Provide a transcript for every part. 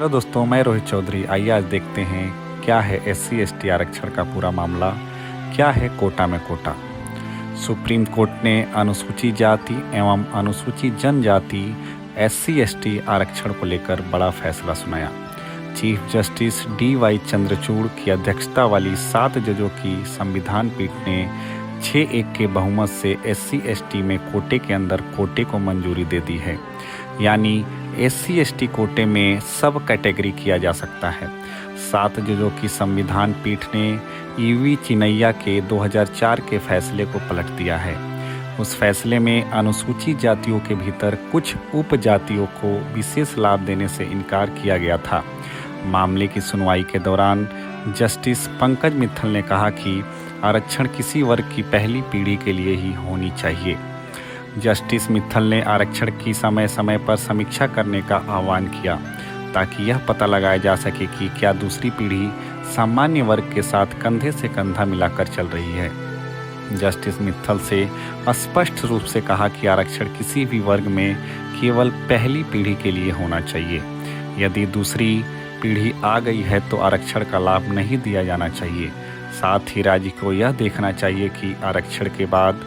Hello दोस्तों, मैं रोहित चौधरी। आइए आज देखते हैं क्या है एससी एसटी आरक्षण का पूरा मामला। क्या है कोटा में कोटा। सुप्रीम कोर्ट ने अनुसूचित जाति एवं अनुसूचित जनजाति एससी एसटी आरक्षण को लेकर बड़ा फैसला सुनाया। Chief justice D.Y.. चंद्रचूड़ की अध्यक्षता वाली 7 जजों की संविधान पीठ ने 6-1 के बहुमत से एससी एसटी में कोटे के अंदर कोटे को मंजूरी दे दी है। यानी एससी एसटी कोटे में सब कैटेगरी किया जा सकता है। 7 जजों की संविधान पीठ ने ईवी चिनैया के 2004 के फैसले को पलट दिया है। उस फैसले में अनुसूचित जातियों के भीतर कुछ उपजातियों को विशेष लाभ देने से इनकार किया गया था। मामले की सुनवाई के दौरान जस्टिस पंकज मित्तल ने कहा कि आरक्षण किसी वर्ग की पहली पीढ़ी के लिए ही होनी चाहिए। जस्टिस मित्तल ने आरक्षण की समय समय पर समीक्षा करने का आह्वान किया ताकि यह पता लगाया जा सके कि क्या दूसरी पीढ़ी सामान्य वर्ग के साथ कंधे से कंधा मिलाकर चल रही है। जस्टिस मित्तल से स्पष्ट रूप से कहा कि आरक्षण किसी भी वर्ग में केवल पहली पीढ़ी के लिए होना चाहिए। यदि दूसरी पीढ़ी आ गई है तो आरक्षण का लाभ नहीं दिया जाना चाहिए। साथ ही राज्य को यह देखना चाहिए कि आरक्षण के बाद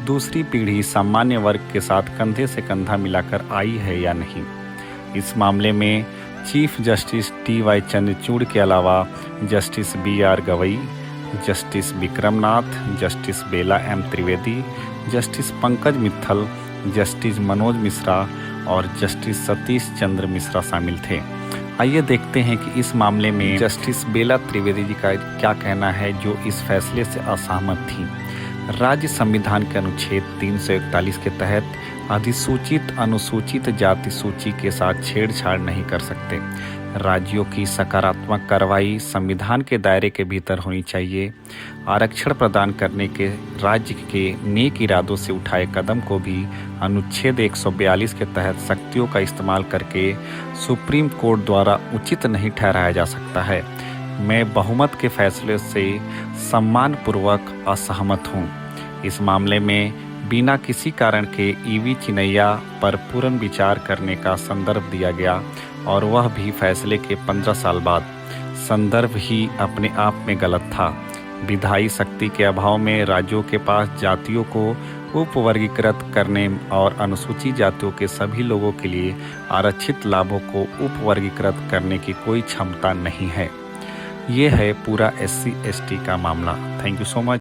दूसरी पीढ़ी सामान्य वर्ग के साथ कंधे से कंधा मिलाकर आई है या नहीं। इस मामले में चीफ जस्टिस डी.वाई. चंद्रचूड़ के अलावा justice B R. Gavai, justice Vikram Nath, justice Bela M. Trivedi, justice Pankaj Mittal, justice Manoj Mishra और जस्टिस सतीश चंद्र मिश्रा शामिल थे। आइए देखते हैं कि इस मामले में जस्टिस बेला त्रिवेदी जी का क्या कहना है, जो इस फैसले से असहमत थी। राज्य संविधान के अनुच्छेद 341 के तहत अधिसूचित अनुसूचित जाति सूची के साथ छेड़छाड़ नहीं कर सकते। राज्यों की सकारात्मक कार्रवाई संविधान के दायरे के भीतर होनी चाहिए। आरक्षण प्रदान करने के राज्य के नेक इरादों से उठाए कदम को भी अनुच्छेद 142 के तहत शक्तियों का इस्तेमाल करके सुप्रीम कोर्ट द्वारा उचित नहीं ठहराया जा सकता है। मैं बहुमत के फैसले से सम्मानपूर्वक असहमत हूँ। इस मामले में बिना किसी कारण के ईवी चिनैया पर पूर्ण विचार करने का संदर्भ दिया गया और वह भी फैसले के 15 साल बाद। संदर्भ ही अपने आप में गलत था। विधायी शक्ति के अभाव में राज्यों के पास जातियों को उपवर्गीकृत करने और अनुसूचित जातियों के सभी लोगों के लिए आरक्षित लाभों को उपवर्गीकृत करने की कोई क्षमता नहीं है। ये है पूरा एससी एसटी का मामला। Thank you so much.